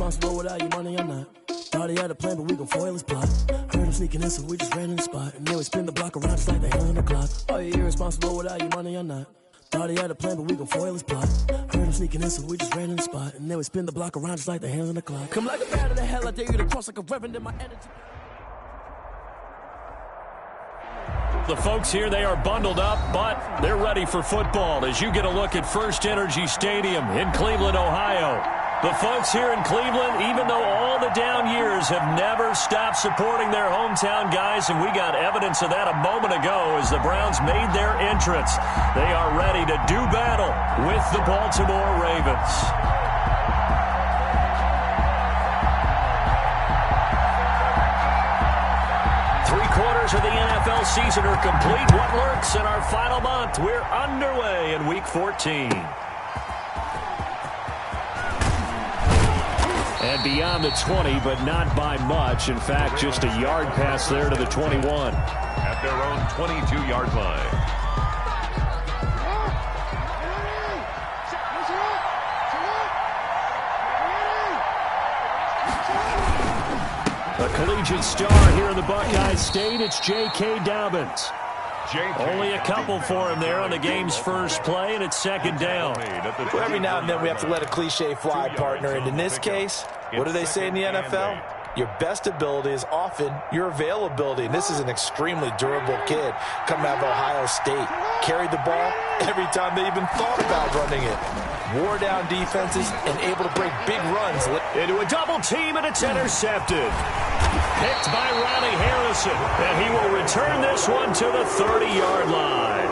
irresponsible without your money or not. Thought he had a plan, but we gon' foil his plot. Heard him sneaking in, so we just ran in the spot. And then we spin the block around just like the hands on the clock. Are you irresponsible without your money or not? Thought he had a plan, but we gon' foil his plot. Heard him sneaking in, so we just ran in the spot. And then we spin the block around just like the hands on the clock. Come like a bat of the hell, I dare you to cross like a reverend in my energy. The folks here, they are bundled up, but they're ready for football as you get a look at First Energy Stadium in Cleveland, Ohio. The folks here in Cleveland, even though all the down years, have never stopped supporting their hometown guys, and we got evidence of that a moment ago as the Browns made their entrance. They are ready to do battle with the Baltimore Ravens. Three-quarters of the NFL season are complete. What lurks in our final month? We're underway in Week 14. And beyond the 20, but not by much. In fact, just a yard pass there to the 21. At their own 22-yard line. A collegiate star here in the Buckeye State, it's J.K. Dobbins. Only a couple for him there on the game's first play, and it's second down. Well, every now and then we have to let a cliche fly, partner. And in this case, what do they say in the NFL? Your best ability is often your availability. And this is an extremely durable kid coming out of Ohio State. Carried the ball every time they even thought about running it. Wore down defenses and able to break big runs. Into a double team, and it's intercepted. Picked by Ronnie Harrison, and he will return this one to the 30-yard line.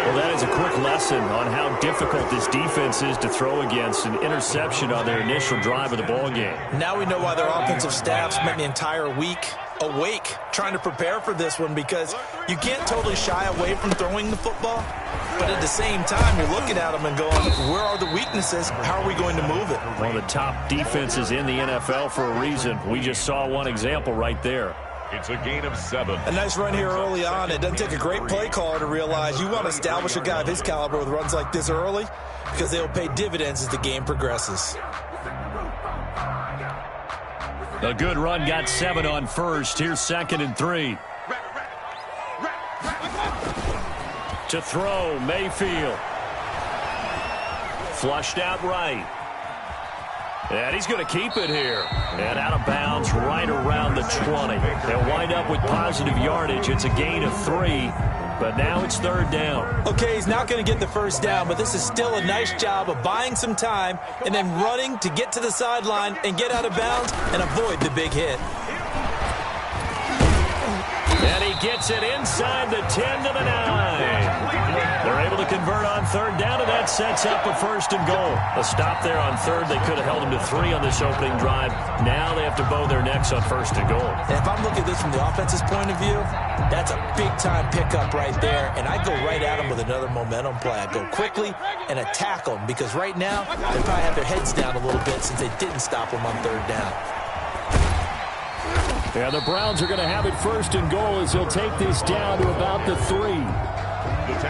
Well, that is a quick lesson on how difficult this defense is to throw against. An interception on their initial drive of the ballgame. Now we know why their offensive staff spent the entire week awake trying to prepare for this one, because you can't totally shy away from throwing the football, but at the same time you're looking at them and going, where are the weaknesses? How are we going to move it? One of the top defenses in the NFL for a reason. We just saw one example right there. It's a gain of 7. A nice run here early on. It doesn't take a great play caller to realize you want to establish a guy of his caliber with runs like this early, because they'll pay dividends as the game progresses. A good run, got 7 on first. Here's 2nd and 3. To throw, Mayfield. Flushed out right. And he's going to keep it here. And out of bounds right around the 20. They'll wind up with positive yardage. It's a gain of 3. But now it's 3rd down. Okay, he's not going to get the first down, but this is still a nice job of buying some time and then running to get to the sideline and get out of bounds and avoid the big hit. And he gets it inside the 10 to the 9. They're able to convert on 3rd down, and that sets up a 1st and goal. A stop there on 3rd. They could have held him to 3 on this opening drive. Now they have to bow their necks on 1st and goal. And if I'm looking at this from the offense's point of view, that's a big-time pickup right there, and I go right at them with another momentum play. I go quickly and attack them, because right now they probably have their heads down a little bit since they didn't stop them on 3rd down. Yeah, the Browns are going to have it 1st and goal as he'll take this down to about the 3.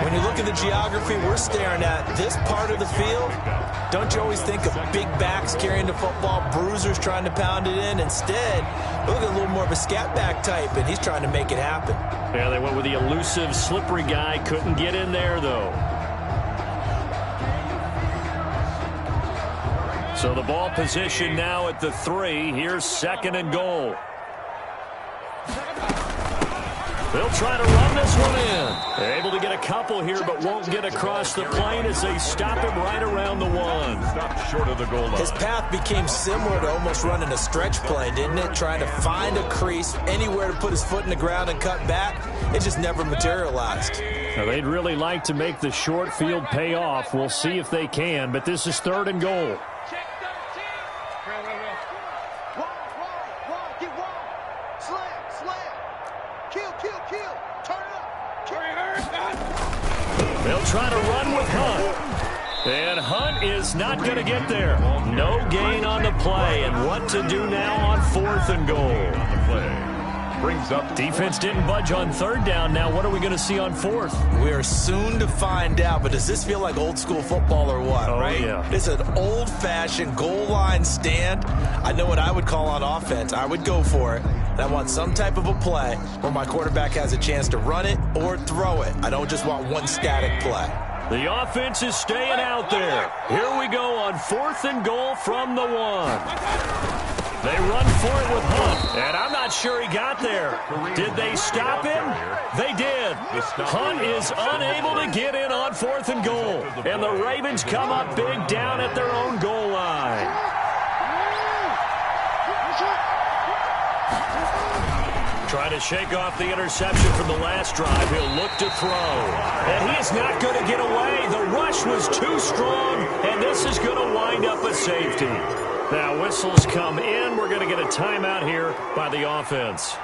When you look at the geography we're staring at, this part of the field, don't you always think of big backs carrying the football, bruisers trying to pound it in? Instead, look at a little more of a scat back type, and he's trying to make it happen. Yeah, they went with the elusive, slippery guy. Couldn't get in there, though. So the ball position now at the 3. Here's 2nd and goal. They'll try to run this one in. They're able to get a couple here, but won't get across the plane as they stop him right around the 1. Stop short of the goal line. His path became similar to almost running a stretch play, didn't it? Trying to find a crease, anywhere to put his foot in the ground and cut back. It just never materialized. Now, they'd really like to make the short field pay off. We'll see if they can, but this is 3rd and goal. They'll try to run with Hunt. And Hunt is not going to get there. No gain on the play. And what to do now on 4th and goal. brings up... Defense didn't budge on third down. Now what are we going to see on fourth? We are soon to find out, but does this feel like old school football or what, right? Yeah. It's an old-fashioned goal line stand. I know what I would call on offense. I would go for it. And I want some type of a play where my quarterback has a chance to run it or throw it. I don't just want one static play. The offense is staying out there. Here we go on 4th and goal from the 1. They run for it with Hunt, and I'm not sure he got there. Did they stop him? They did. Hunt is unable to get in on 4th and goal, and the Ravens come up big down at their own goal line. Trying to shake off the interception from the last drive. He'll look to throw. And he is not going to get away. The rush was too strong, and this is going to wind up a safety. Now whistles come in. We're going to get a timeout here by the offense.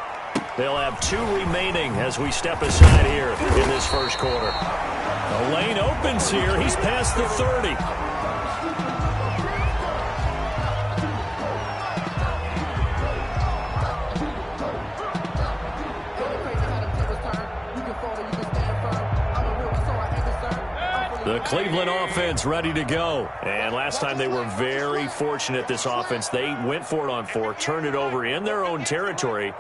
They'll have 2 remaining as we step aside here in this first quarter. The lane opens here. He's past the 30. The Cleveland offense ready to go. And last time they were very fortunate, this offense. They went for it on 4, turned it over in their own territory,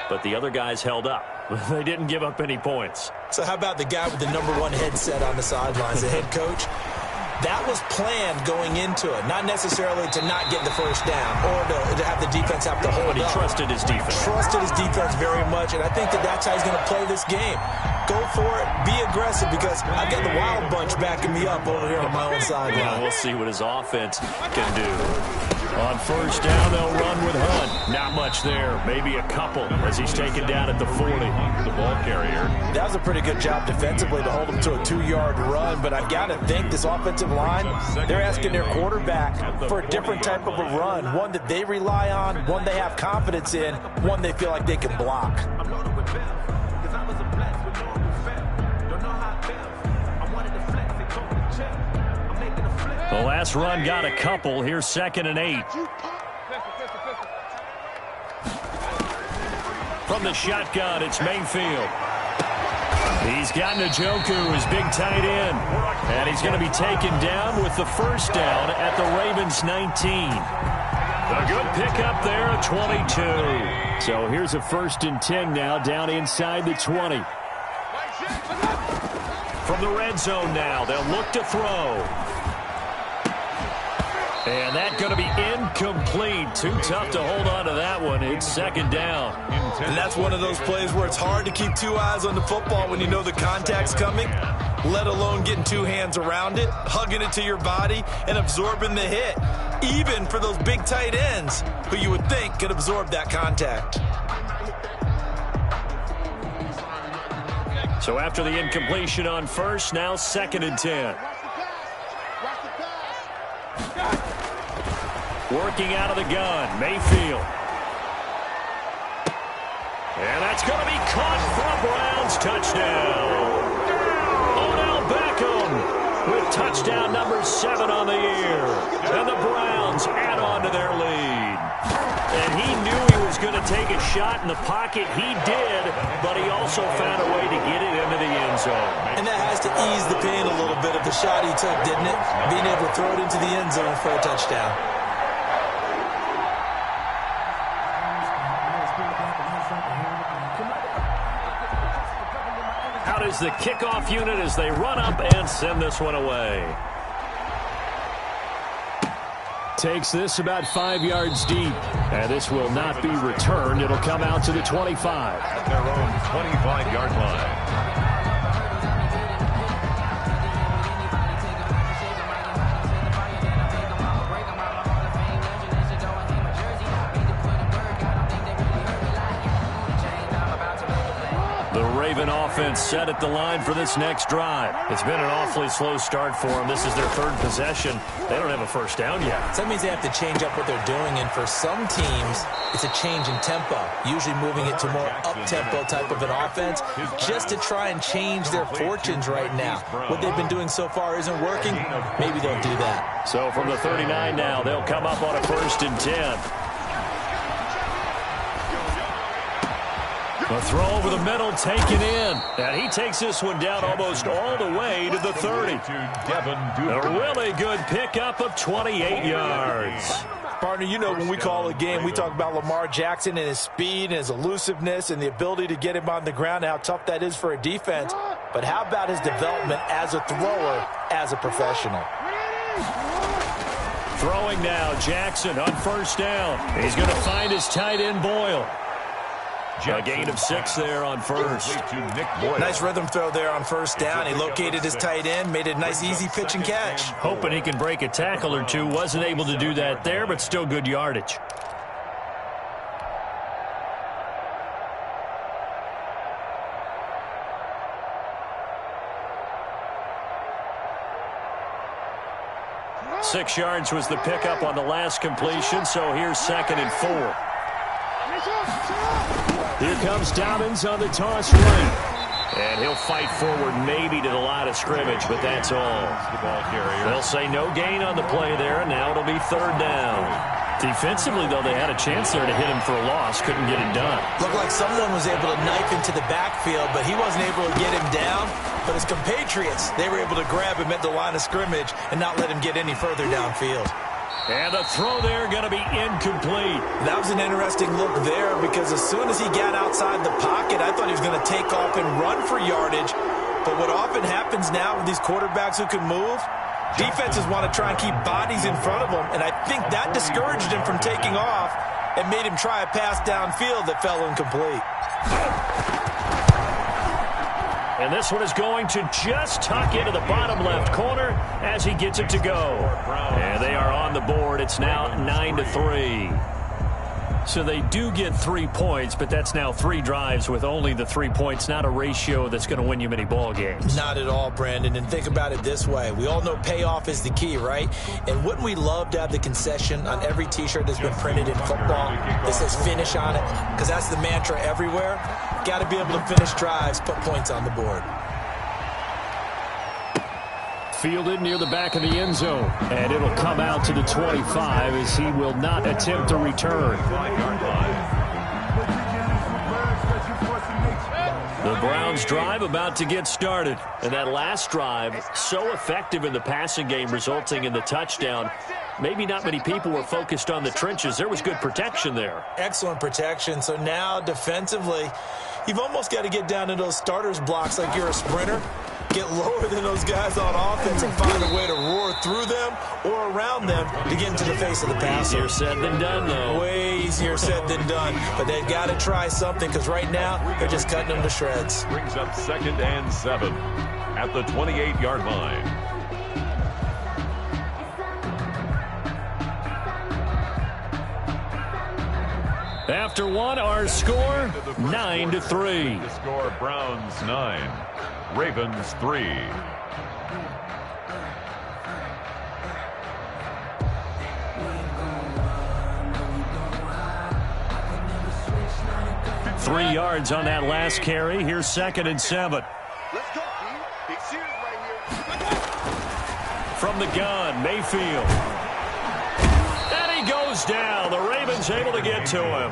but the other guys held up. They didn't give up any points. So how about the guy with the #1 headset on the sidelines, the head coach? That was planned going into it, not necessarily to not get the first down or to have the defense have to hold But he up. trusted his defense. Trusted his defense very much, and I think that's how he's going to play this game. Go for it, be aggressive, because I've got the Wild Bunch backing me up over here on my own sideline. Yeah, we'll see what his offense can do. On first down, they'll run with Hunt. Not much there. Maybe a couple as he's taken down at the 40. The ball carrier. That was a pretty good job defensively to hold him to a 2-yard run, but I've got to think this offensive line, they're asking their quarterback for a different type of a run, one that they rely on, one they have confidence in, one they feel like they can block. The last run got a couple. Here's 2nd and 8. From the shotgun, it's Mayfield. He's got Njoku, his big tight end. And he's going to be taken down with the first down at the Ravens 19. A good pickup there at 22. So here's a 1st and 10 now down inside the 20. From the red zone now, they'll look to throw. And that's going to be incomplete. Too tough to hold on to that one. It's 2nd down. And that's one of those plays where it's hard to keep 2 eyes on the football when you know the contact's coming, let alone getting 2 hands around it, hugging it to your body, and absorbing the hit, even for those big tight ends who you would think could absorb that contact. So after the incompletion on first, now 2nd and 10. Working out of the gun, Mayfield. And that's going to be caught for a Browns touchdown. Odell Beckham with touchdown number 7 on the year. And the Browns add on to their lead. And he knew he was going to take a shot in the pocket. He did, but he also found a way to get it into the end zone. And that has to ease the pain a little bit of the shot he took, didn't it? Being able to throw it into the end zone for a touchdown. Out is the kickoff unit as they run up and send this one away. Takes this about 5 yards deep. And this will not be returned. It'll come out to the 25. At their own 25-yard line. Raven offense set at the line for this next drive. It's been an awfully slow start for them. This is their 3rd possession. They don't have a first down yet. So that means they have to change up what they're doing, and for some teams, it's a change in tempo, usually moving it to more up-tempo type of an offense, just to try and change their fortunes right now. What they've been doing so far isn't working. Maybe they'll do that. So from the 39 now, they'll come up on a 1st and 10. A throw over the middle, taken in. And he takes this one down almost all the way to the 30. A really good pickup of 28 yards. Partner, you know when we call a game, we talk about Lamar Jackson and his speed and his elusiveness and the ability to get him on the ground and how tough that is for a defense. But how about his development as a thrower, as a professional? Throwing now, Jackson on first down. He's going to find his tight end, Boyle. A gain of 6 there on first. Nice rhythm throw there on first down. He located his tight end, made it a nice easy pitch and catch. Hoping he can break a tackle or two. Wasn't able to do that there, but still good yardage. Six yards was the pickup on the last completion, so here's 2nd and 4. Here comes Dobbins on the toss right. And he'll fight forward maybe to the line of scrimmage, but that's all. They'll say no gain on the play there, and now it'll be 3rd down. Defensively, though, they had a chance there to hit him for a loss. Couldn't get it done. Looked like someone was able to knife into the backfield, but he wasn't able to get him down. But his compatriots, they were able to grab him at the line of scrimmage and not let him get any further downfield. And the throw there going to be incomplete. That was an interesting look there because as soon as he got outside the pocket, I thought he was going to take off and run for yardage. But what often happens now with these quarterbacks who can move, defenses want to try and keep bodies in front of them, and I think that discouraged him from taking off and made him try a pass downfield that fell incomplete. And this one is going to just tuck into the bottom left corner as he gets it to go. And they are on the board. It's now 9-3. So they do get 3 points, but that's now 3 drives with only the 3 points, not a ratio that's going to win you many ball games. Not at all, Brandon. And think about it this way. We all know payoff is the key, right? And wouldn't we love to have the concession on every T-shirt that's been printed in football that says finish on it? Because that's the mantra everywhere. Got to be able to finish drives, put points on the board. Fielded near the back of the end zone. And it'll come out to the 25 as he will not attempt to return. The Browns drive about to get started. And that last drive, so effective in the passing game, resulting in the touchdown. Maybe not many people were focused on the trenches. There was good protection there. Excellent protection. So now defensively, you've almost got to get down to those starters blocks like you're a sprinter. Get lower than those guys on offense and find a way to roar through them or around them to get into the face of the passer. Easier said than done, though. Way easier said than done. But they've got to try something because right now they're just cutting them to shreds. Brings up 2nd and 7 at the 28-yard line. After one, our score 9-3. The score: Browns 9, Ravens 3. Three yards on that last carry. Here's 2nd and 7. Let's go, Pete. Big series right here. From the gun, Mayfield. And he goes down. The Ravens able to get to him.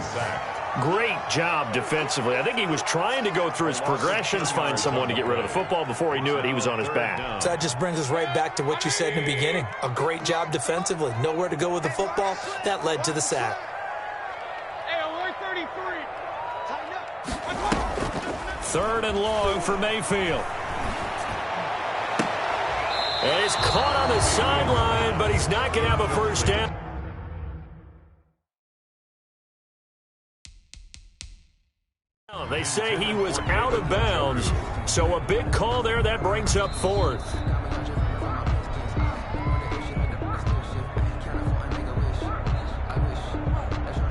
Great job defensively. I think he was trying to go through his progressions, find someone to get rid of the football. Before he knew it, he was on his back. So that just brings us right back to what you said in the beginning. A great job defensively. Nowhere to go with the football. That led to the sack. Hey, alert 33. Tighten up. 3rd and long for Mayfield. And he's caught on the sideline, but he's not going to have a first down. They say he was out of bounds, so a big call there. That brings up 4th.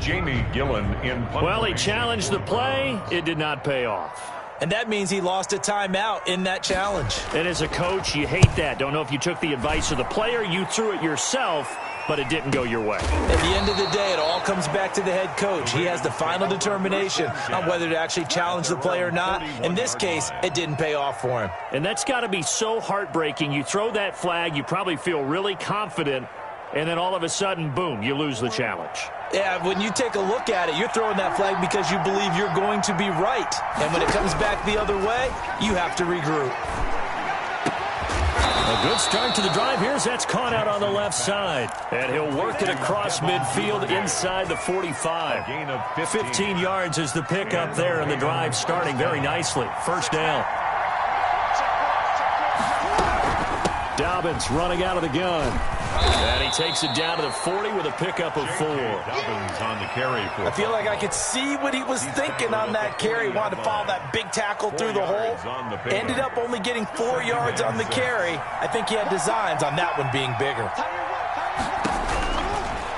Jamie Gillen in. Well, he challenged the play. It did not pay off. And that means he lost a timeout in that challenge. And as a coach, you hate that. Don't know if you took the advice of the player. You threw it yourself, but it didn't go your way. At the end of the day, it all comes back to the head coach. He has the final determination on whether to actually challenge the play or not. In this case, it didn't pay off for him. And that's got to be so heartbreaking. You throw that flag, you probably feel really confident, and then all of a sudden, boom, you lose the challenge. Yeah, when you take a look at it, you're throwing that flag because you believe you're going to be right. And when it comes back the other way, you have to regroup. A good start to the drive. Here's that's caught out on the left side. And he'll work it across midfield inside the 45. Gain of 15 yards is the pickup there, and the drive starting very nicely. First down. Dobbins running out of the gun. And he takes it down to the 40 with a pickup of 4. Dobbins on the carry. I feel like I could see what he was thinking on that carry. Wanted to follow that big tackle through the hole. Ended up only getting 4 yards on the carry. I think he had designs on that one being bigger.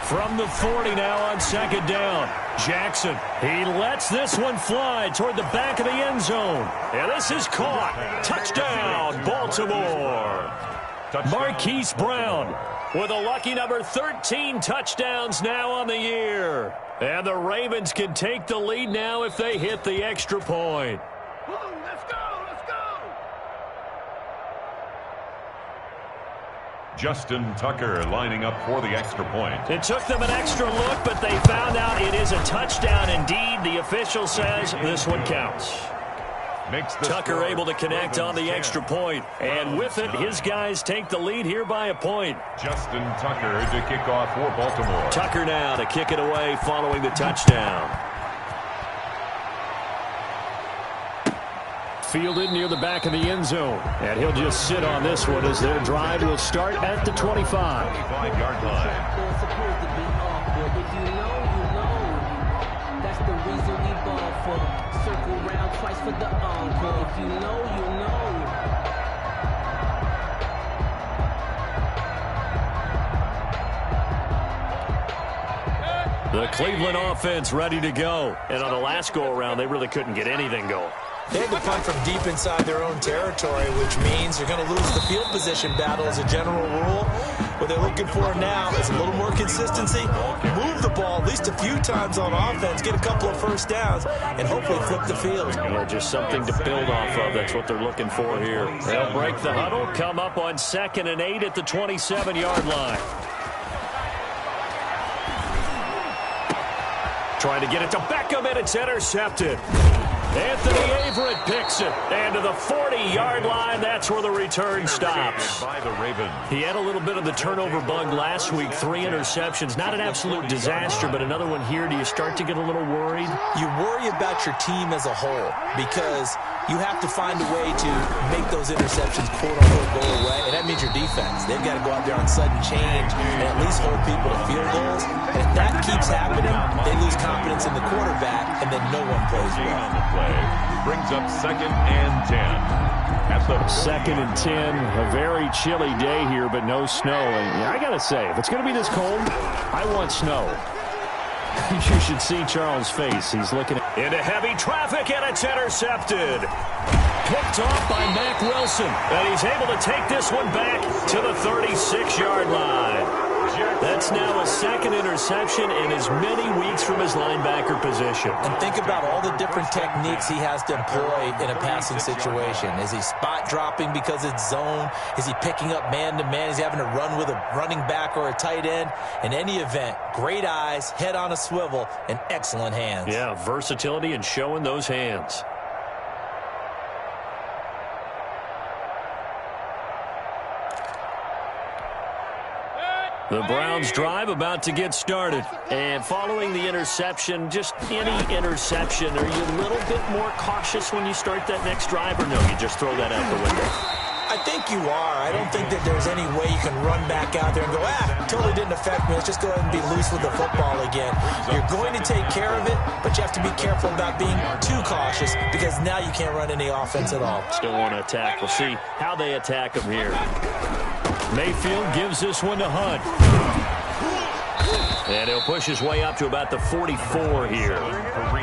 From the 40 now on second down. Jackson, he lets this one fly toward the back of the end zone. And this is caught. Touchdown, Baltimore. Marquise Brown with a lucky number 13 touchdowns now on the year. And the Ravens can take the lead now if they hit the extra point. Let's go, let's go. Justin Tucker lining up for the extra point. It took them an extra look, but they found out it is a touchdown indeed. The official says this one counts. Tucker able to connect on the extra point. And with it, his guys take the lead here by a point. Justin Tucker to kick off for Baltimore. Tucker now to kick it away following the touchdown. Fielded near the back of the end zone. And he'll just sit on this one as their drive will start at the 25. 25-yard line. That's the reason we ball for. Circle round twice for the encore. If you know, you know. The Cleveland offense ready to go. And on the last go-around, they really couldn't get anything going. They had to punt from deep inside their own territory, which means they're going to lose the field position battle as a general rule. What they're looking for now is a little more consistency, move the ball at least a few times on offense, get a couple of first downs, and hopefully flip the field. Yeah, just something to build off of. That's what they're looking for here. They'll break the huddle, come up on 2nd and 8 at the 27-yard line. Trying to get it to Beckham, and it's intercepted. Anthony Averett picks it. And to the 40-yard line, that's where the return stops. By the Ravens. He had a little bit of the turnover bug last week. 3 interceptions. Not an absolute disaster, but another one here. Do you start to get a little worried? You worry about your team as a whole because you have to find a way to make those interceptions, quote-unquote, go away. And that means your defense. They've got to go out there on sudden change and at least hold people to field goals. And if that keeps happening, they lose confidence in the quarterback, and then no one plays well. On the play. Brings up 2nd and 10. At the 2nd and 10. A very chilly day here, but no snow. And I got to say, if it's going to be this cold, I want snow. You should see Charles' face. He's looking into heavy traffic, and it's intercepted. Picked off by Mack Wilson. And he's able to take this one back to the 36-yard line. That's now a 2nd interception in as many weeks from his linebacker position. And think about all the different techniques he has to employ in a passing situation. Is he spot dropping because it's zone? Is he picking up man-to-man? Is he having to run with a running back or a tight end? In any event, great eyes, head on a swivel, and excellent hands. Yeah, versatility and showing those hands. The Browns drive about to get started. And following the interception, just any interception, are you a little bit more cautious when you start that next drive, or no, you just throw that out the window? I think you are. I don't think that there's any way you can run back out there and go, totally didn't affect me. Let's just go ahead and be loose with the football again. You're going to take care of it, but you have to be careful about being too cautious because now you can't run any offense at all. Still want to attack. We'll see how they attack him here. Mayfield gives this one to Hunt. And he'll push his way up to about the 44 here.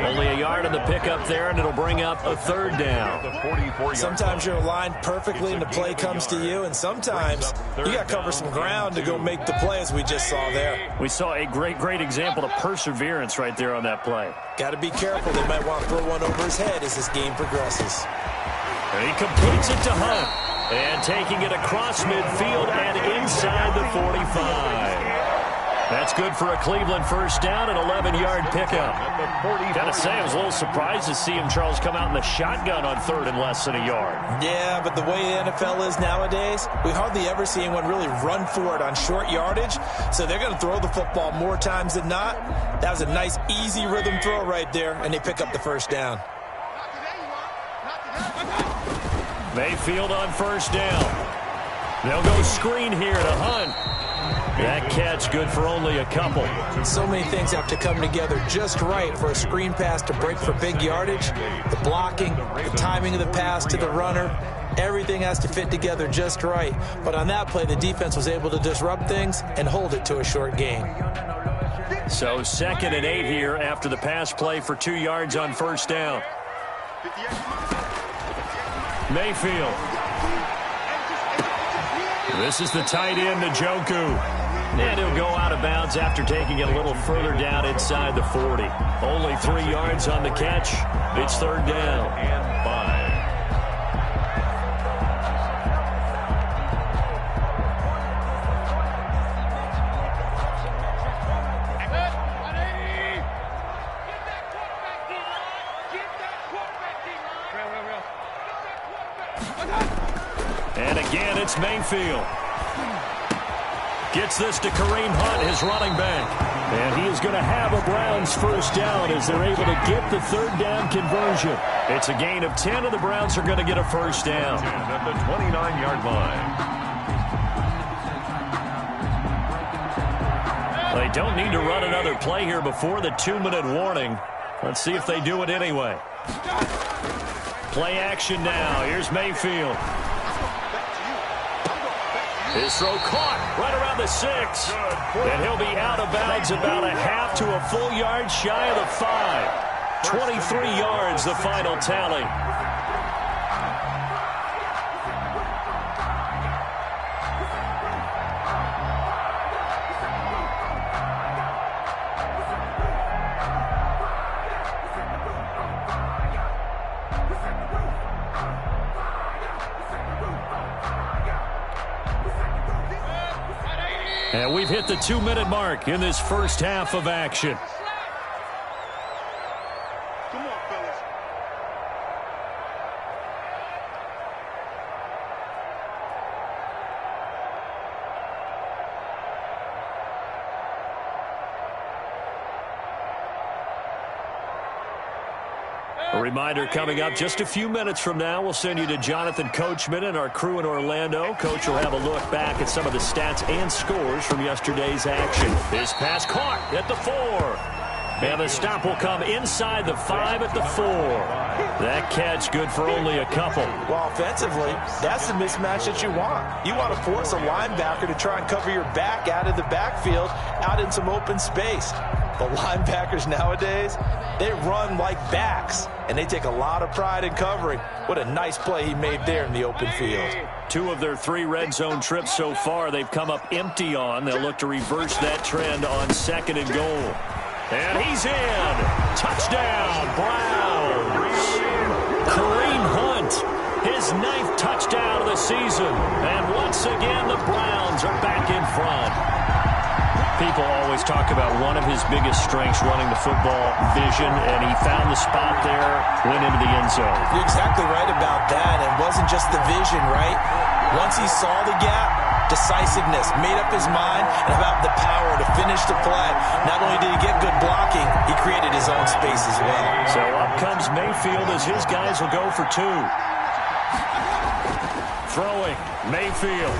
Only a yard on the pickup there, and it'll bring up a 3rd down. Sometimes you're aligned perfectly and the play comes to you, and sometimes you got to cover some ground to go make the play, as we just saw there. We saw a great example of perseverance right there on that play. Got to be careful. They might want to throw one over his head as this game progresses. And he completes it to Hunt. And taking it across midfield and inside the 45. That's good for a Cleveland first down and 11-yard pickup. Gotta say, I was a little surprised to see him, Charles, come out in the shotgun on third and less than a yard. Yeah, but the way the NFL is nowadays, we hardly ever see anyone really run for it on short yardage. So they're going to throw the football more times than not. That was a nice, easy rhythm throw right there, and they pick up the first down. Mayfield on first down. They'll go screen here to Hunt. That catch good for only a couple. So many things have to come together just right for a screen pass to break for big yardage. The blocking, the timing of the pass to the runner, everything has to fit together just right. But on that play, the defense was able to disrupt things and hold it to a short gain. So 2nd and 8 here after the pass play for 2 yards on first down. Mayfield. This is the tight end, Njoku. And he'll go out of bounds after taking it a little further down inside the 40. Only 3 yards on the catch. It's 3rd down. And 5. And again, it's Mayfield. Gets this to Kareem Hunt, his running back. And he is going to have a Browns first down as they're able to get the 3rd down conversion. It's a gain of 10, and the Browns are going to get a first down. At the 29-yard line. They don't need to run another play here before the 2-minute warning. Let's see if they do it anyway. Play action now. Here's Mayfield. His throw caught right around the 6. And he'll be out of bounds about a half to a full yard shy of the 5. 23 yards, the final tally. And we've hit the 2-minute mark in this first half of action. Come on, fellas. A reminder coming up just a few minutes from now. We'll send you to Jonathan Coachman and our crew in Orlando. Coach will have a look back at some of the stats and scores from yesterday's action. This pass caught at the 4. And the stop will come inside the 5 at the 4. That catch good for only a couple. Well, offensively, that's the mismatch that you want. You want to force a linebacker to try and cover your back out of the backfield, out in some open space. The linebackers nowadays, they run like backs, and they take a lot of pride in covering. What a nice play he made there in the open field. 2 of their 3 red zone trips so far, they've come up empty on. They'll look to reverse that trend on 2nd and goal. And he's in. Touchdown, Browns. Kareem Hunt, his 9th touchdown of the season. And once again, the Browns are back in front. People always talk about one of his biggest strengths running the football, vision, and he found the spot there, went into the end zone. You're exactly right about that. It wasn't just the vision, right? Once he saw the gap, decisiveness, made up his mind, and about the power to finish the play. Not only did he get good blocking, he created his own space as well. So up comes Mayfield as his guys will go for 2. Throwing, Mayfield.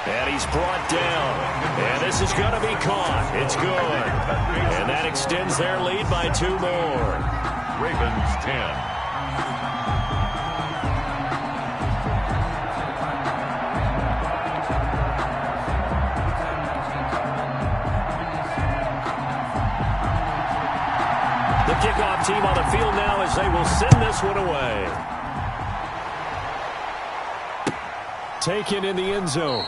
And he's brought down. And this is going to be caught. It's good. And that extends their lead by 2 more. Ravens 10. The kickoff team on the field now as they will send this one away. Taken in the end zone.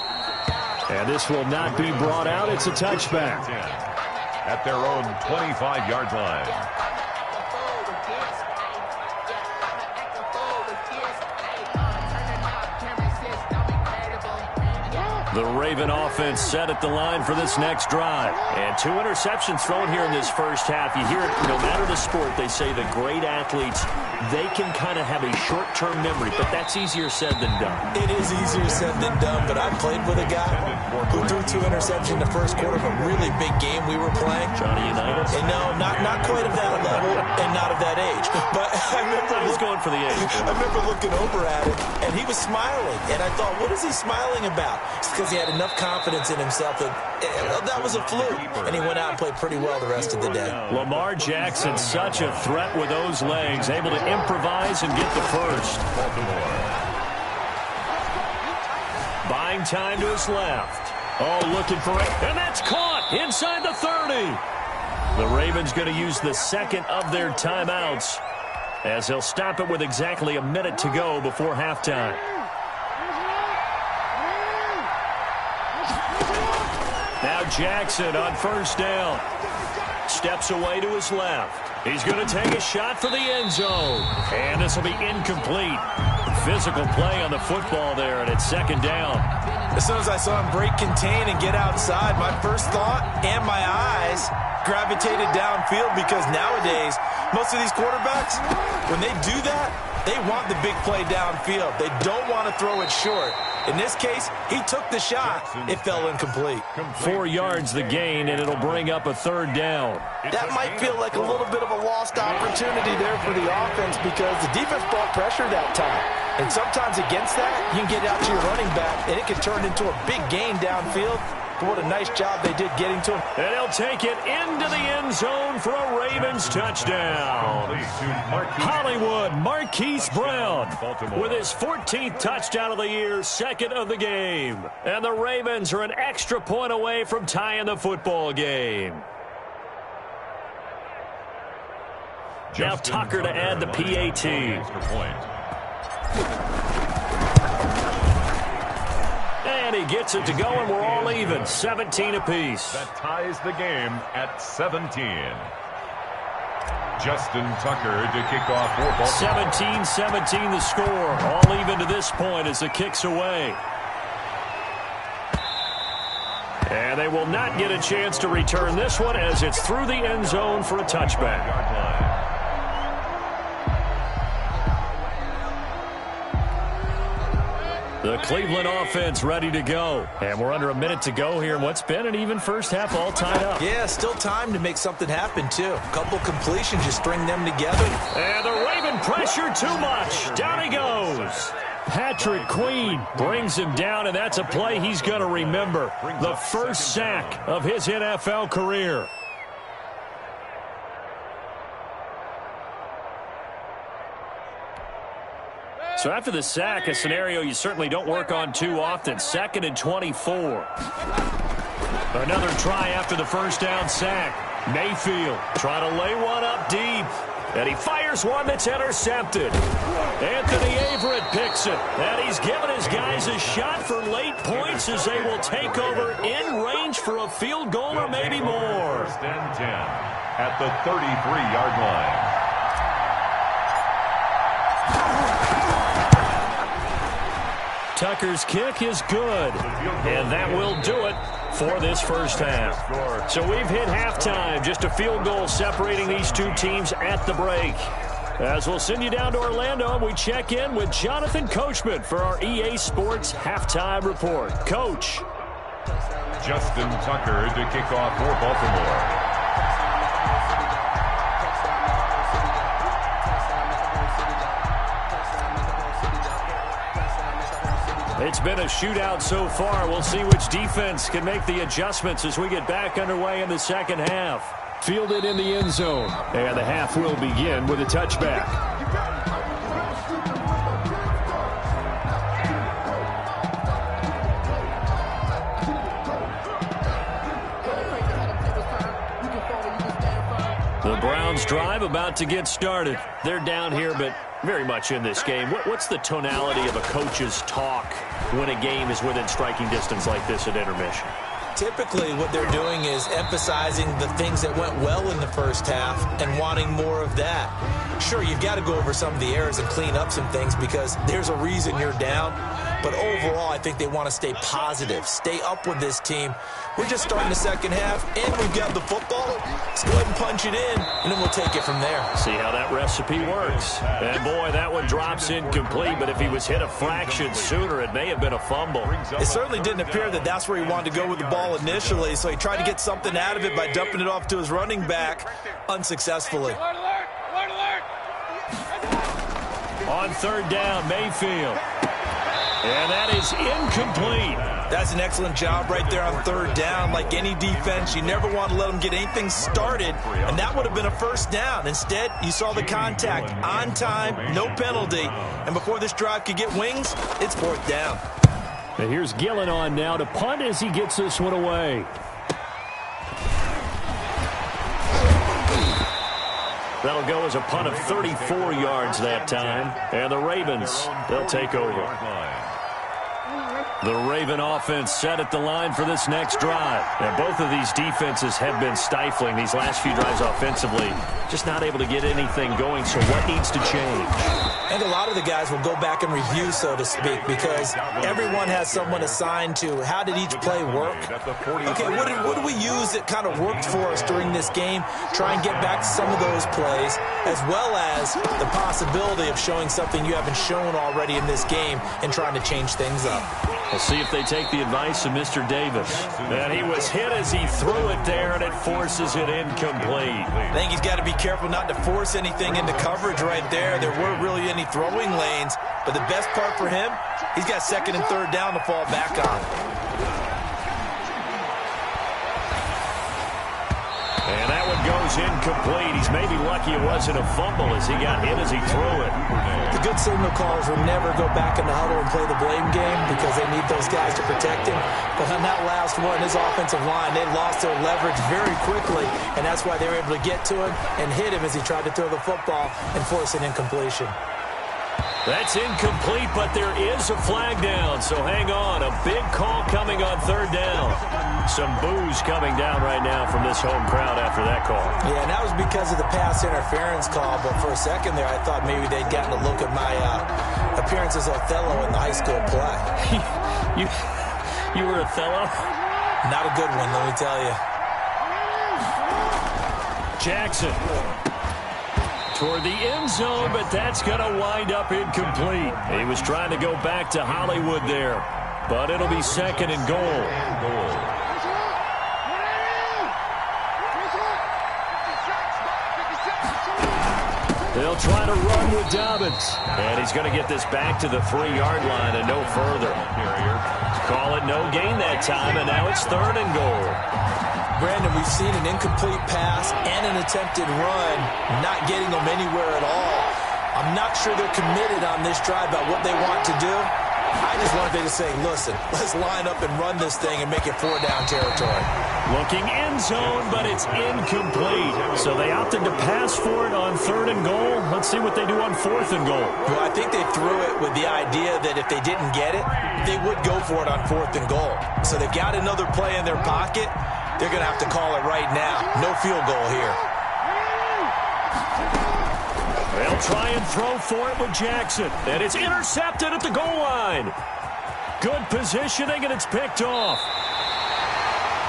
And this will not be brought out. It's a touchback. At their own 25-yard line. The Raven offense set at the line for this next drive. And 2 interceptions thrown here in this first half. You hear it, no matter the sport, they say the great athletes, they can kind of have a short-term memory, but that's easier said than done. It is easier said than done, but I played with a guy who threw 2 interceptions in the first quarter of a really big game we were playing. Johnny Unitas? And no, not quite of that level and not of that age. But I remember I was going for the age. I remember looking over at him, and he was smiling. And I thought, what is he smiling about? It's because he had enough confidence in himself that was a fluke. And he went out and played pretty well the rest of the day. Lamar Jackson, such a threat with those legs, able to improvise and get the first. Buying time to his left. Oh, looking for it. And that's caught inside the 30. The Ravens going to use the second of their timeouts as they'll stop it with exactly a minute to go before halftime. Now Jackson on first down. Steps away to his left. He's going to take a shot for the end zone. And this will be incomplete. Physical play on the football there, and it's second down. As soon as I saw him break contain and get outside, my first thought and my eyes gravitated downfield, because nowadays, most of these quarterbacks, when they do that, they want the big play downfield. They don't want to throw it short. In this case, he took the shot. It fell incomplete. 4 yards the gain, and it'll bring up a third down. That might feel like a little bit of a lost opportunity there for the offense, because the defense brought pressure that time. And sometimes against that, you can get out to your running back, and it can turn into a big gain downfield. But what a nice job they did getting to him. And he'll take it into the end zone for a Ravens touchdown. Hollywood Marquise Brown with his 14th touchdown of the year, second of the game. And the Ravens are an extra point away from tying the football game. Now Tucker to add the PAT. And he gets it to go, and we're all even, 17 apiece. That ties the game at 17. Justin Tucker to kick off for Baltimore. 17-17 the score. All even to this point as the kick's away. And they will not get a chance to return this one as it's through the end zone for a touchback. The Cleveland offense ready to go. And we're under a minute to go here in what's been an even first half, all tied up. Yeah, still time to make something happen, too. A couple completions, just string them together. And the Raven pressure too much. Down he goes. Patrick Queen brings him down, and that's a play he's going to remember. The first sack of his NFL career. So after the sack, a scenario you certainly don't work on too often. 2nd and 24. Another try after the first down sack. Mayfield trying to lay one up deep. And he fires one that's intercepted. Anthony Averett picks it. And he's given his guys a shot for late points as they will take over in range for a field goal or maybe more. 1st and 10 at the 33-yard line. Tucker's kick is good, and that will do it for this first half. So we've hit halftime, just a field goal separating these two teams at the break. As we'll send you down to Orlando, we check in with Jonathan Coachman for our EA Sports Halftime Report. Coach. Justin Tucker to kick off for Baltimore. It's been a shootout so far. We'll see which defense can make the adjustments as we get back underway in the second half. Fielded in the end zone. And the half will begin with a touchback. The Browns drive about to get started. They're down here, but very much in this game. What's the tonality of a coach's talk when a game is within striking distance like this at intermission? Typically, what they're doing is emphasizing the things that went well in the first half and wanting more of that. Sure, you've got to go over some of the errors and clean up some things because there's a reason you're down. But overall, I think they want to stay positive, stay up with this team. We're just starting the second half, and we've got the football. Let's go ahead and punch it in, and then we'll take it from there. See how that recipe works. And, boy, that one drops incomplete, but if he was hit a fraction sooner, it may have been a fumble. It certainly didn't appear that that's where he wanted to go with the ball initially, so he tried to get something out of it by dumping it off to his running back unsuccessfully. On third down, Mayfield. And that is incomplete. That's an excellent job right there on third down. Like any defense, you never want to let them get anything started, and that would have been a first down. Instead, you saw the contact on time, no penalty, and before this drive could get wings, it's fourth down. And here's Gillen on now to punt as he gets this one away. That'll go as a punt of 34 yards that time. And the Ravens, they'll take over. The Raven offense set at the line for this next drive. And both of these defenses have been stifling these last few drives offensively. Just not able to get anything going, so what needs to change? I think a lot of the guys will go back and review, so to speak, because everyone has someone assigned to how did each play work. Okay, what did we use that kind of worked for us during this game? Try and get back to some of those plays, as well as the possibility of showing something you haven't shown already in this game and trying to change things up. We'll see if they take the advice of Mr. Davis. And he was hit as he threw it there, and it forces it incomplete. I think he's got to be careful not to force anything into coverage right there. There weren't really any throwing lanes, but the best part for him, he's got second and third down to fall back on. And that one goes incomplete. He's maybe lucky it wasn't a fumble as he got hit as he threw it. The good signal callers will never go back in the huddle and play the blame game because they need those guys to protect him. But on that last one, his offensive line, they lost their leverage very quickly, and that's why they were able to get to him and hit him as he tried to throw the football and force an incompletion. That's incomplete, but there is a flag down, so hang on. A big call coming on third down. Some boos coming down right now from this home crowd after that call. Yeah, and that was because of the pass interference call, but for a second there, I thought maybe they'd gotten a look at my appearance as Othello in the high school play. You were Othello? Not a good one, let me tell you. Jackson toward the end zone, but that's going to wind up incomplete. He was trying to go back to Hollywood there, but it'll be second and goal. They'll try to run with Dobbins, and he's going to get this back to the 3-yard line and no further. Call it no gain that time, and now it's third and goal. Brandon, we've seen an incomplete pass and an attempted run, not getting them anywhere at all. I'm not sure they're committed on this drive about what they want to do. I just wanted them to say, listen, let's line up and run this thing and make it 4-down territory. Looking end zone, but it's incomplete. So they opted to pass for it on third and goal. Let's see what they do on fourth and goal. Well, I think they threw it with the idea that if they didn't get it, they would go for it on fourth and goal. So they've got another play in their pocket. They're going to have to call it right now. No field goal here. They'll try and throw for it with Jackson. And it's intercepted at the goal line. Good positioning, and it's picked off.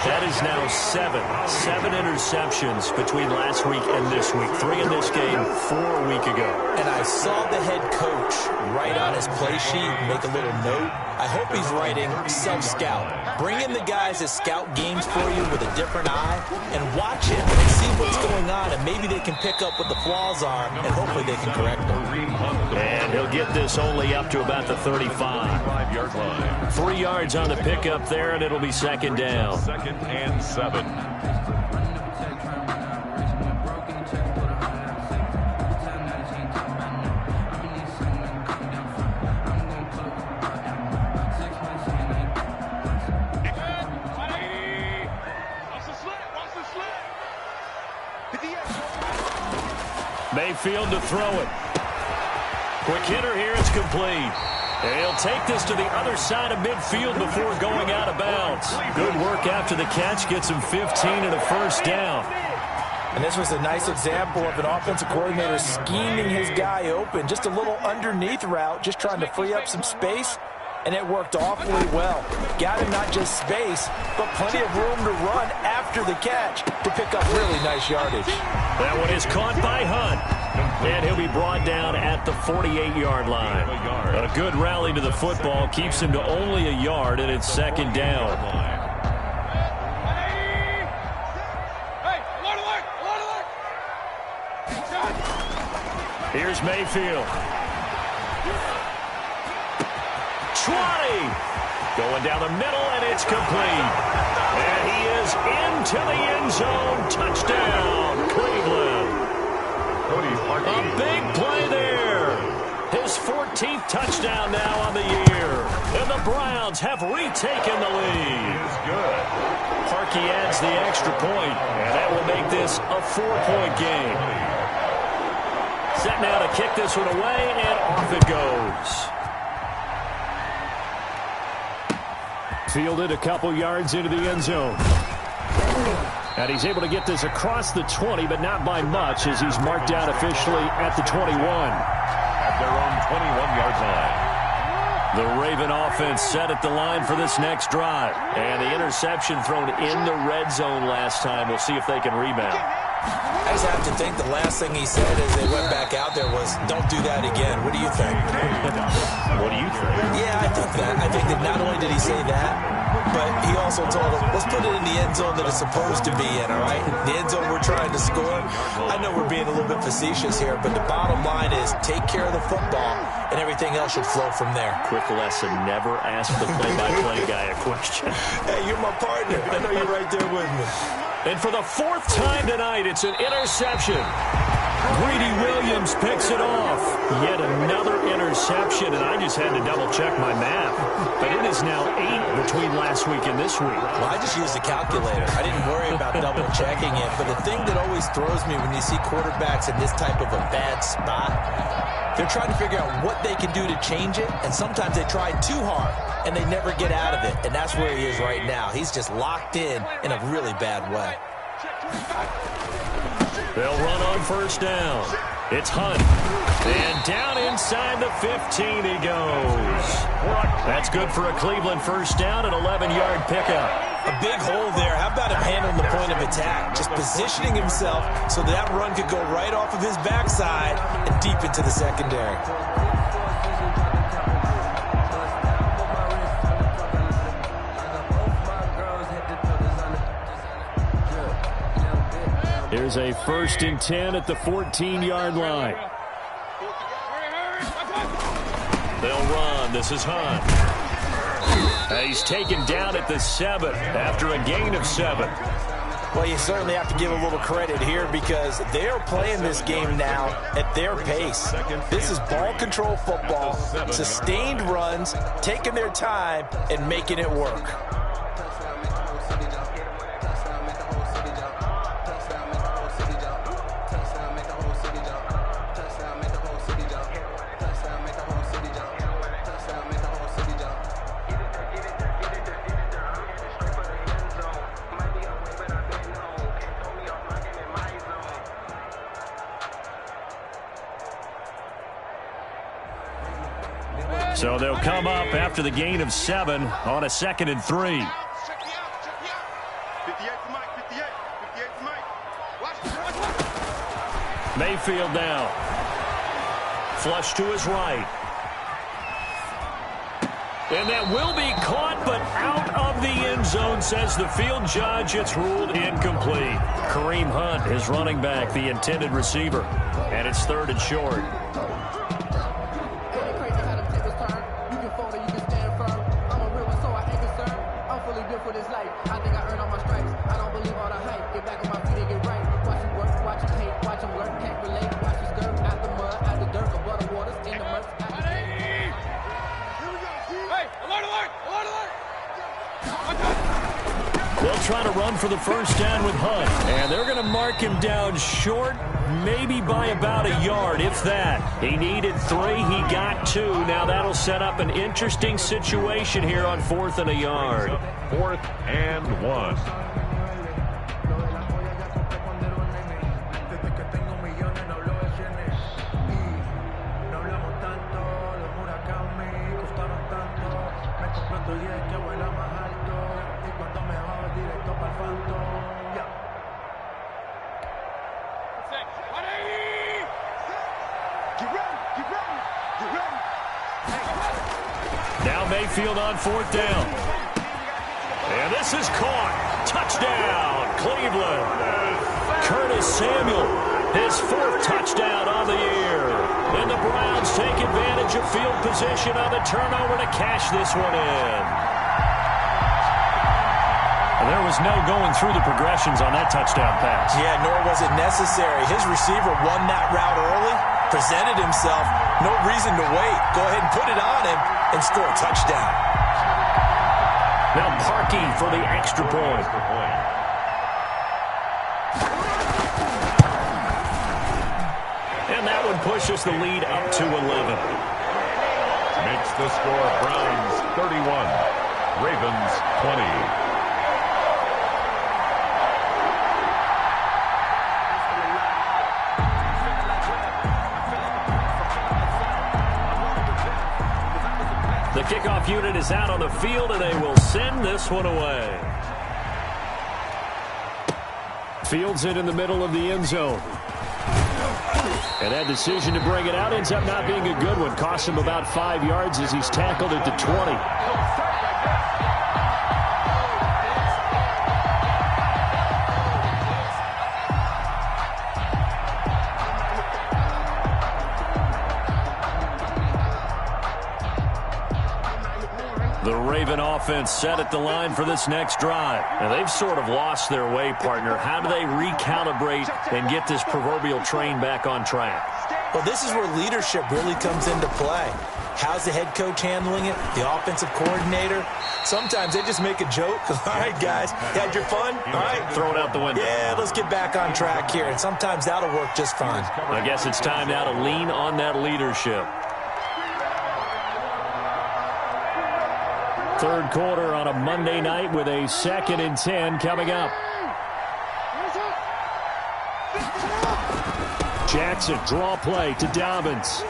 That is now seven interceptions between last week and this week. 3 in this game, 4 a week ago. And I saw the head coach write on his play sheet, make a little note. I hope he's writing self-scout. Bring in the guys that scout games for you with a different eye and watch it and see what's going on, and maybe they can pick up what the flaws are, and hopefully they can correct them. And he'll get this only up to about the 35-yard line. 3 yards on the pickup there, and it'll be second down. Second and 7. Mayfield to throw it. Quick hitter here, it's complete. And he'll take this to the other side of midfield before going out of bounds. Good work after the catch, gets him 15 and a first down. And this was a nice example of an offensive coordinator scheming his guy open. Just a little underneath route, just trying to free up some space. and it worked awfully well. Got him not just space, but plenty of room to run after the catch to pick up really nice yardage. That one is caught by Hunt, and he'll be brought down at the 48-yard line. A good rally to the football keeps him to only a yard, and it's second down. Here's Mayfield. 20. Going down the middle, and it's complete. And he is into the end zone. Touchdown, Cleveland. A big play there. His 14th touchdown now on the year. And the Browns have retaken the lead. Good. Parkey adds the extra point, and that will make this a 4-point game. Set now to kick this one away, and off it goes. Fielded a couple yards into the end zone. And he's able to get this across the 20, but not by much, as he's marked down officially at the 21. At their own 21-yard line. The Raven offense set at the line for this next drive. And the interception thrown in the red zone last time. We'll see if they can rebound. I just have to think the last thing he said as they went back out there was, don't do that again. What do you think? What do you think? Yeah, I think that. I think that not only did he say that, but he also told them, let's put it in the end zone that it's supposed to be in, all right? The end zone we're trying to score. I know we're being a little bit facetious here, but the bottom line is take care of the football, and everything else should flow from there. Quick lesson, never ask the play-by-play guy a question. Hey, you're my partner. I know you're right there with me. And for the 4th time tonight, it's an interception. Greedy Williams picks it off. Yet another interception, and I just had to double-check my math. But it is now 8 between last week and this week. Well, I just used a calculator. I didn't worry about double-checking it. But the thing that always throws me when you see quarterbacks in this type of a bad spot, they're trying to figure out what they can do to change it, and sometimes they try too hard, and they never get out of it. And that's where he is right now. He's just locked in a really bad way. They'll run on first down. It's Hunt. And down inside the 15 he goes. That's good for a Cleveland first down, an 11-yard pickup. A big hole there. How about him handling the point of attack? Just positioning himself so that run could go right off of his backside and deep into the secondary. Here's a 1st and 10 at the 14-yard line. They'll run. This is Hunt. He's taken down at the 7 after a gain of 7. Well, you certainly have to give a little credit here because they're playing this game now at their pace. This is ball control football, sustained runs, taking their time, and making it work. So they'll come up after the gain of 7 on a 2nd and 3. Mayfield now. Flush to his right. And that will be caught, but out of the end zone, says the field judge. It's ruled incomplete. Kareem Hunt, his running back, the intended receiver. And it's 3rd and short. They'll try to run for the first down with Hunt. And they're going to mark him down short, maybe by about a yard, if that. He needed 3. He got 2. Now that'll set up an interesting situation here on 4th and a yard. 4th and 1. Mayfield on 4th down. And this is caught. Touchdown, Cleveland. Curtis Samuel, his 4th touchdown on the year. And the Browns take advantage of field position on the turnover to cash this one in. And there was no going through the progressions on that touchdown pass. Yeah, nor was it necessary. His receiver won that route early, presented himself. No reason to wait. Go ahead and put it on him and score a touchdown. Now Parkey for the extra point. And that one pushes the lead up to 11. Makes the score Browns 31, Ravens 20. The kickoff unit is out on the field, and they will send this one away. Fields it in the middle of the end zone. And that decision to bring it out ends up not being a good one. Costs him about 5 yards as he's tackled at the 20. The Raven offense set at the line for this next drive. And they've sort of lost their way, partner. How do they recalibrate and get this proverbial train back on track? Well, this is where leadership really comes into play. How's the head coach handling it? The offensive coordinator? Sometimes they just make a joke. All right, guys, you had your fun? All right. Throw it out the window. Yeah, let's get back on track here. And sometimes that'll work just fine. I guess it's time now to lean on that leadership. Third quarter on a Monday night with a 2nd and 10 coming up. Jackson, draw play to Dobbins.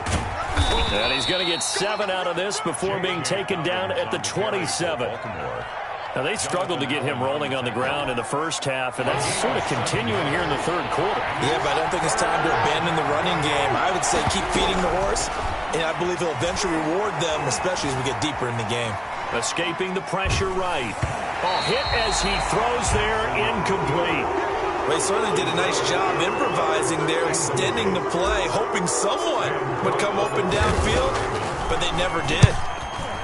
And he's going to get 7 out of this before being taken down at the 27. Now, they struggled to get him rolling on the ground in the first half, and that's sort of continuing here in the third quarter. Yeah, but I don't think it's time to abandon the running game. I would say keep feeding the horse, and I believe he'll eventually reward them, especially as we get deeper in the game. Escaping the pressure right. Hit as he throws there, incomplete. Well, he certainly did a nice job improvising there, extending the play, hoping someone would come open downfield, but they never did.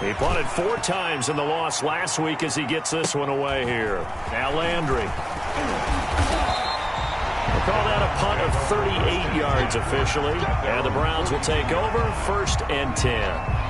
He punted 4 times in the loss last week as he gets this one away here. Now Landry. We'll call that a punt of 38 yards officially, and the Browns will take over 1st and 10.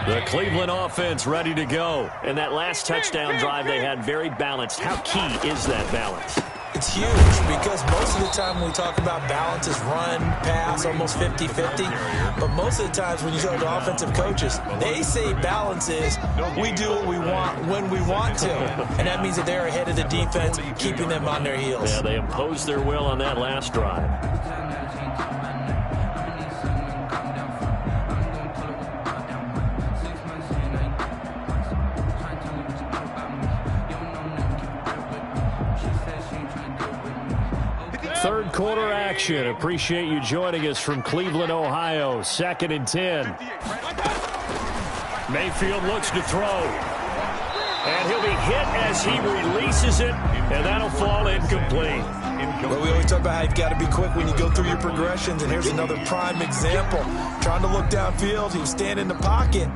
The Cleveland offense ready to go. And that last touchdown drive they had very balanced. How key is that balance? It's huge because most of the time when we talk about balance is run, pass, almost 50-50. But most of the times when you talk to offensive coaches, they say balance is we do what we want when we want to. And that means that they're ahead of the defense, keeping them on their heels. Yeah, they imposed their will on that last drive. Third quarter action. Appreciate you joining us from Cleveland, Ohio. 2nd and 10. Mayfield looks to throw. And he'll be hit as he releases it, and that'll fall incomplete. Well, we always talk about how you've got to be quick when you go through your progressions, and here's another prime example. Trying to look downfield, he was standing in the pocket,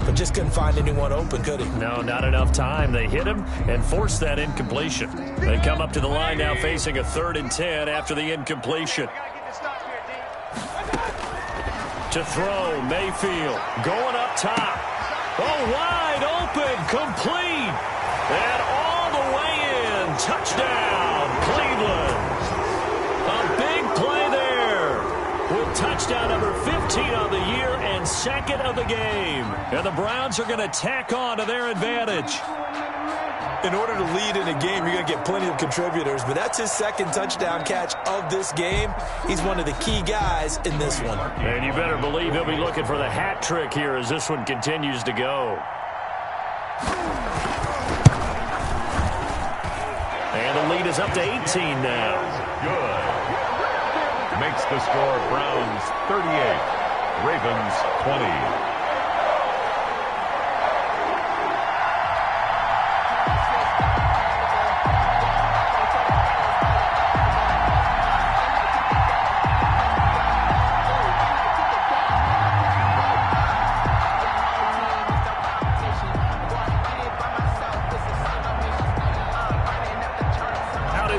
but just couldn't find anyone open, could he? No, not enough time. They hit him and forced that incompletion. They come up to the line now facing a 3rd and 10 after the incompletion. To throw, Mayfield going up top. Oh, wide open, complete, and all the way in. Touchdown, Cleveland. A big play there with touchdown number 15 on the second of the game. And the Browns are going to tack on to their advantage. In order to lead in a game, you're going to get plenty of contributors, but that's his second touchdown catch of this game. He's one of the key guys in this one. And you better believe he'll be looking for the hat trick here as this one continues to go. And the lead is up to 18 now. Good. Makes the score Browns 38, Ravens 20.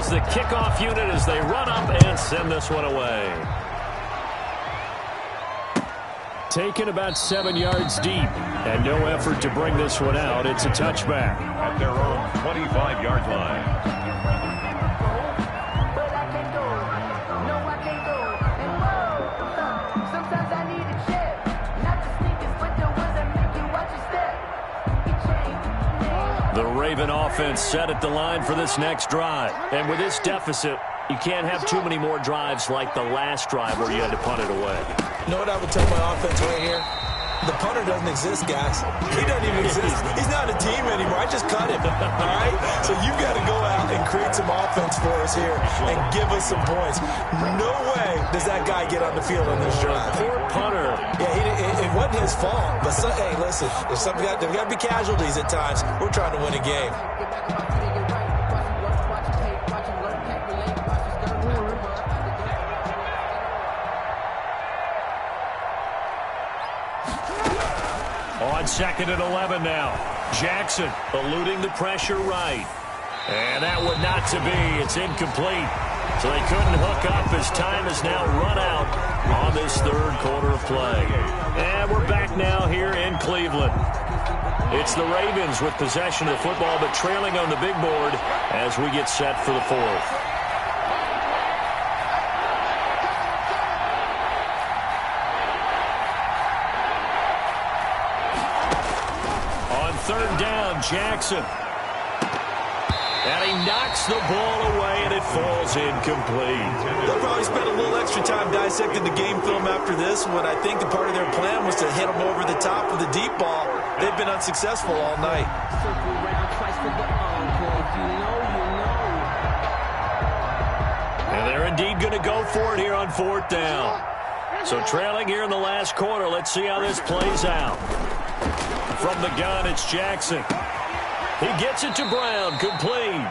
The kickoff unit as they run up and send this one away. Taken about 7 yards deep and no effort to bring this one out. It's a touchback. At their own 25-yard line. The Raven offense set at the line for this next drive. And with this deficit, you can't have too many more drives like the last drive where you had to punt it away. You know what I would tell my offense right here? The punter doesn't exist, guys. He doesn't even exist. He's not a team anymore. I just cut him, all right? So you've got to go out and create some offense for us here and give us some points. No way does that guy get on the field on this drive. Poor punter. Yeah, it wasn't his fault. But, hey, listen, there's got to be casualties at times. We're trying to win a game. On 2nd and 11 now. Jackson eluding the pressure right. And that would not to be. It's incomplete. So they couldn't hook up as time is now run out on this third quarter of play. And we're back now here in Cleveland. It's the Ravens with possession of the football, but trailing on the big board as we get set for the fourth. Third down, Jackson. And he knocks the ball away, and it falls incomplete. They'll probably spend a little extra time dissecting the game film after this one. I think the part of their plan was to hit them over the top with the deep ball. They've been unsuccessful all night. And they're indeed going to go for it here on 4th down. So trailing here in the last quarter, let's see how this plays out. From the gun, it's Jackson. He gets it to Brown, complete.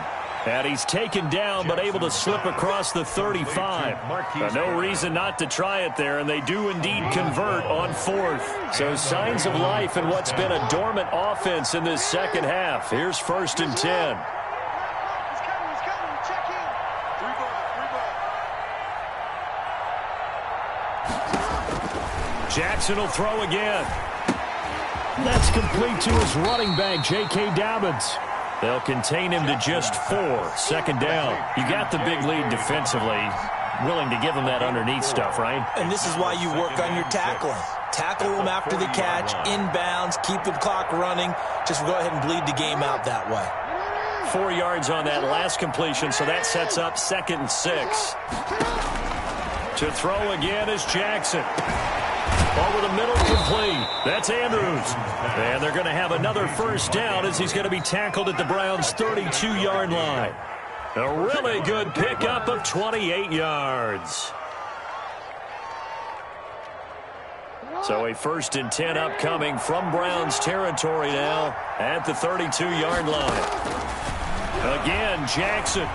And he's taken down, but able to slip across the 35. No reason not to try it there, and they do indeed convert on 4th. So signs of life in what's been a dormant offense in this second half. Here's 1st and 10. Jackson will throw again. That's complete to his running back, J.K. Dobbins. They'll contain him to just 4. 2nd down. You got the big lead defensively. Willing to give him that underneath stuff, right? And this is why you work on your tackling. Tackle him after the catch, inbounds, keep the clock running. Just go ahead and bleed the game out that way. 4 yards on that last completion, so that sets up 2nd and 6. To throw again is Jackson. Over the middle, complete. That's Andrews. And they're going to have another 1st down as he's going to be tackled at the Browns' 32-yard line. A really good pickup of 28 yards. So a 1st and 10 upcoming from Browns territory now at the 32-yard line. Again, Jackson.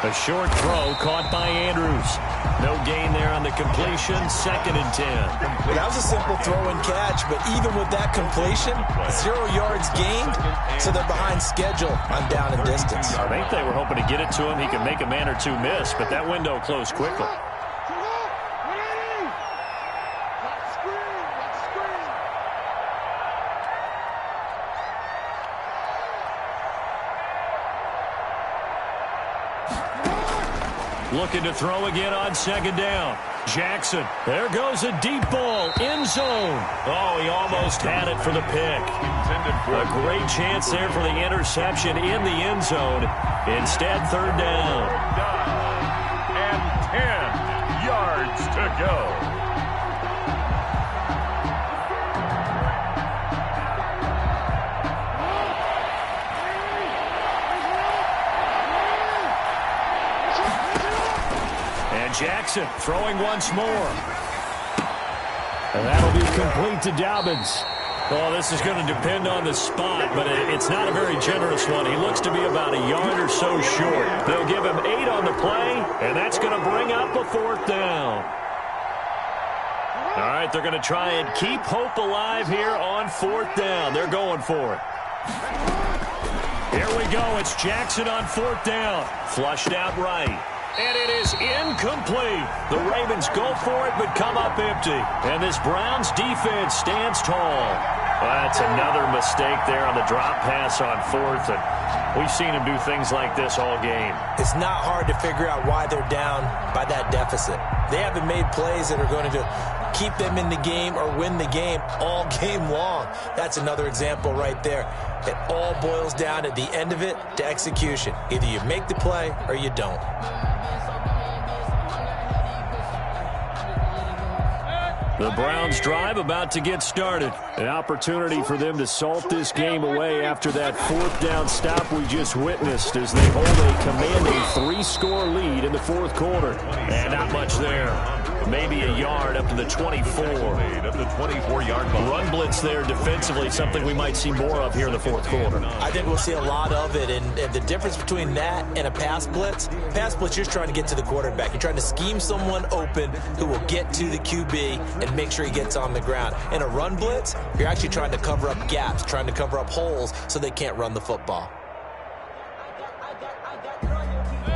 A short throw caught by Andrews. No gain there on the completion. 2nd and 10. That was a simple throw and catch, but even with that completion, 0 yards gained, so they're behind schedule on down and distance. I think they were hoping to get it to him. He could make a man or two miss, but that window closed quickly. Looking to throw again on 2nd down. Jackson. There goes a deep ball. End zone. Oh, he almost had it for the pick. A great chance there for the interception in the end zone. Instead, third down. And 10 yards to go. Jackson throwing once more. And that'll be complete to Dobbins. Well, this is going to depend on the spot, but it's not a very generous one. He looks to be about a yard or so short. They'll give him 8 on the play, and that's going to bring up a 4th down. All right, they're going to try and keep hope alive here on 4th down. They're going for it. Here we go. It's Jackson on 4th down. Flushed out right. And it is incomplete. The Ravens go for it, but come up empty. And this Browns defense stands tall. That's another mistake there on the drop pass on 4th. And we've seen him do things like this all game. It's not hard to figure out why they're down by that deficit. They haven't made plays that are going to keep them in the game or win the game all game long. That's another example right there. It all boils down at the end of it to execution. Either you make the play or you don't. The Browns drive about to get started. An opportunity for them to salt this game away after that 4th down stop we just witnessed as they hold a commanding 3-score lead in the 4th quarter. And not much there. Maybe a yard up to the 24. Up to the 24-yard line. Run blitz there defensively, something we might see more of here in the 4th quarter. I think we'll see a lot of it, and the difference between that and a pass blitz, you're just trying to get to the quarterback. You're trying to scheme someone open who will get to the QB and make sure he gets on the ground. In a run blitz, you're actually trying to cover up gaps, trying to cover up holes so they can't run the football.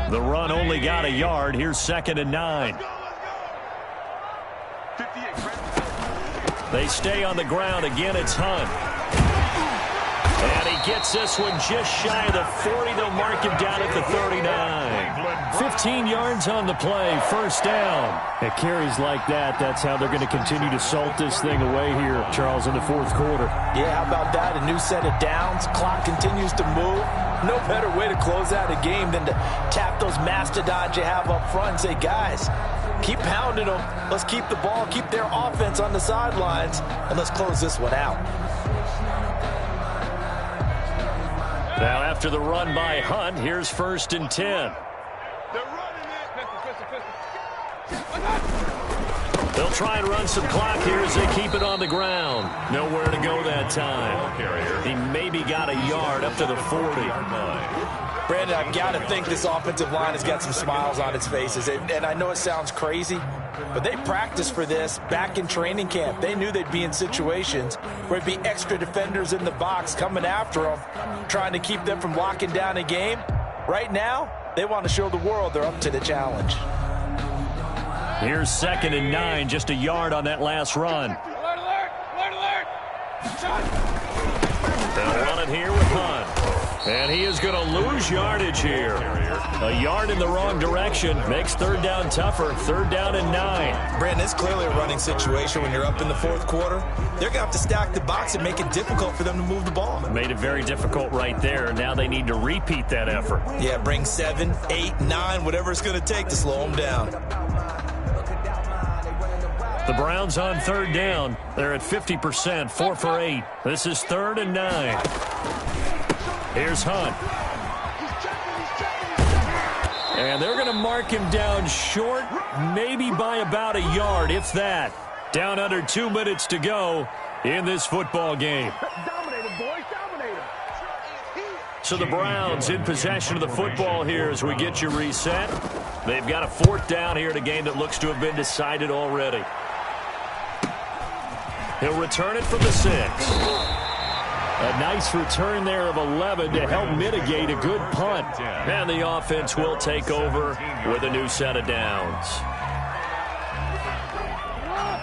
The run only got a yard. Here's 2nd and 9. They stay on the ground. Again, it's Hunt. And he gets this one just shy of the 40. They'll mark him down at the 39. 15 yards on the play. 1st down. At carries like that, that's how they're going to continue to salt this thing away here, Charles, in the 4th quarter. Yeah, how about that? A new set of downs. Clock continues to move. No better way to close out a game than to tap those mastodons you have up front and say, guys, keep pounding them. Let's keep the ball, keep their offense on the sidelines, and let's close this one out. Now after the run by Hunt, here's 1st and 10. They'll try and run some clock here as they keep it on the ground. Nowhere to go that time. He maybe got a yard up to the 40. Brandon, I've got to think this offensive line has got some smiles on its faces. And I know it sounds crazy, but they practiced for this back in training camp. They knew they'd be in situations where it'd be extra defenders in the box coming after them, trying to keep them from locking down a game. Right now, they want to show the world they're up to the challenge. Here's 2nd and 9, just a yard on that last run. Alert, alert, alert, alert. They'll run it here with Hunt. And he is going to lose yardage here. A yard in the wrong direction makes 3rd down tougher. 3rd down and 9. Brandon, it's clearly a running situation when you're up in the 4th quarter. They're going to have to stack the box and make it difficult for them to move the ball. Made it very difficult right there. Now they need to repeat that effort. Yeah, bring 7, 8, 9, whatever it's going to take to slow them down. The Browns on 3rd down. They're at 50%, 4 for 8. This is 3rd and 9. Here's Hunt. And they're going to mark him down short, maybe by about a yard, if that. Down under 2 minutes to go in this football game. Dominate him, boys. Dominate him. So the Browns in possession of the football here as we get you reset. They've got a 4th down here in a game that looks to have been decided already. He'll return it from the 6. A nice return there of 11 to help mitigate a good punt. And the offense will take over with a new set of downs.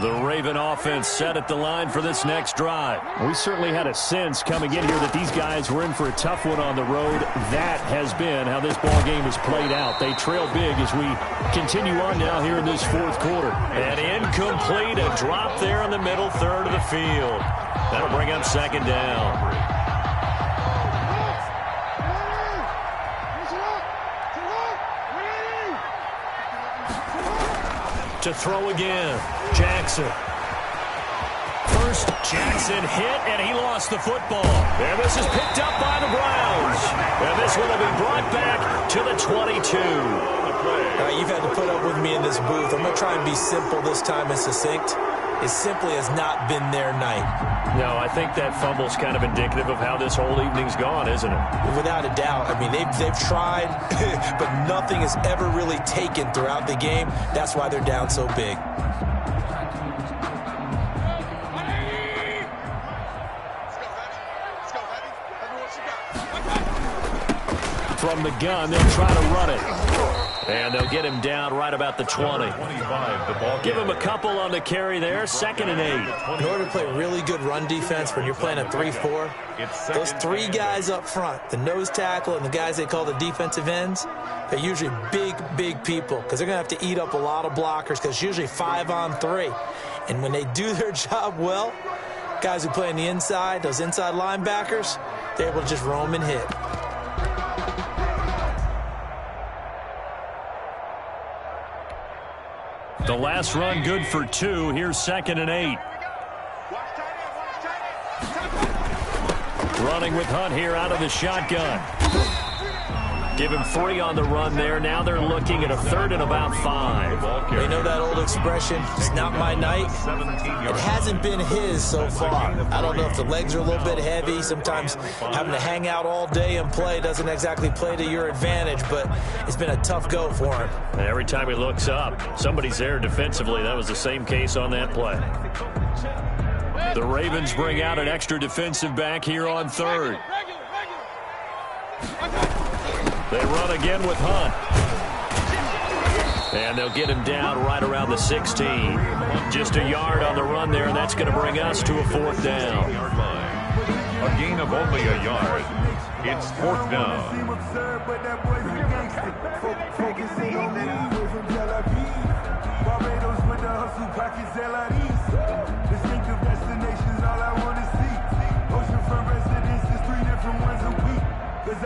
The Raven offense set at the line for this next drive. We certainly had a sense coming in here that these guys were in for a tough one on the road. That has been how this ball game has played out. They trail big as we continue on now here in this fourth quarter. And incomplete, a drop there in the middle third of the field. That'll bring up second down. To throw again, Jackson. First, Jackson hit, and he lost the football. And this is picked up by the Browns. And this one will be brought back to the 22. You've had to put up with me in this booth. I'm going to try and be simple this time and succinct. It simply has not been their night. No, I think that fumble's kind of indicative of how this whole evening's gone, isn't it? Without a doubt. I mean, they've tried, but nothing has ever really taken throughout the game. That's why they're down so big. From the gun, they'll try to run it. And they'll get him down right about the 20. Give him a couple on the carry there, 2nd and 8. In order to play really good run defense when you're playing a 3-4, those three guys up front, the nose tackle and the guys they call the defensive ends, they're usually big people because they're going to have to eat up a lot of blockers because it's usually 5-on-3. And when they do their job well, guys who play on the inside, those inside linebackers, they're able to just roam and hit. The last run good for 2. Here's 2nd and 8. Running with Hunt here out of the shotgun. Give him 3 on the run there. Now they're looking at a 3rd and about 5. You know that old expression, it's not my night? It hasn't been his so far. I don't know if the legs are a little bit heavy. Sometimes having to hang out all day and play doesn't exactly play to your advantage, but it's been a tough go for him. And every time he looks up, somebody's there defensively. That was the same case on that play. The Ravens bring out an extra defensive back here on 3rd. They run again with Hunt. And they'll get him down right around the 16. Just a yard on the run there, and that's going to bring us to a 4th down. A gain of only a yard. It's 4th down.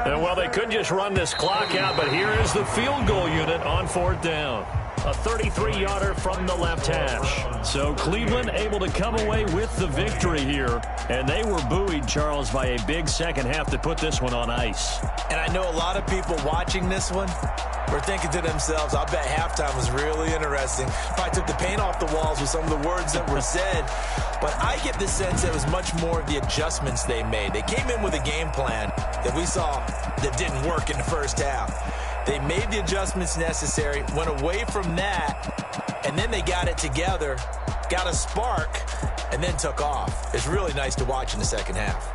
And well, they could just run this clock out, but here is the field goal unit on 4th down. A 33-yarder from the left hash. So Cleveland able to come away with the victory here. And they were buoyed, Charles, by a big second half to put this one on ice. And I know a lot of people watching this one were thinking to themselves, I bet halftime was really interesting. Probably took the paint off the walls with some of the words that were said. But I get the sense that it was much more of the adjustments they made. They came in with a game plan that we saw that didn't work in the first half. They made the adjustments necessary, went away from that, and then they got it together, got a spark, and then took off. It's really nice to watch in the second half.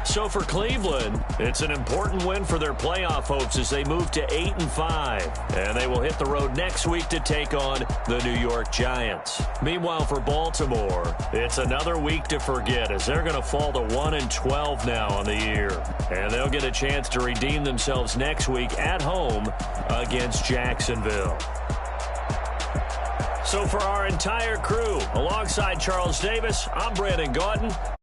So for Cleveland, it's an important win for their playoff hopes as they move to 8-5. And they will hit the road next week to take on the New York Giants. Meanwhile, for Baltimore, it's another week to forget as they're going to fall to 1-12 now on the year. And they'll get a chance to redeem themselves next week at home against Jacksonville. So for our entire crew, alongside Charles Davis, I'm Brandon Gaudin.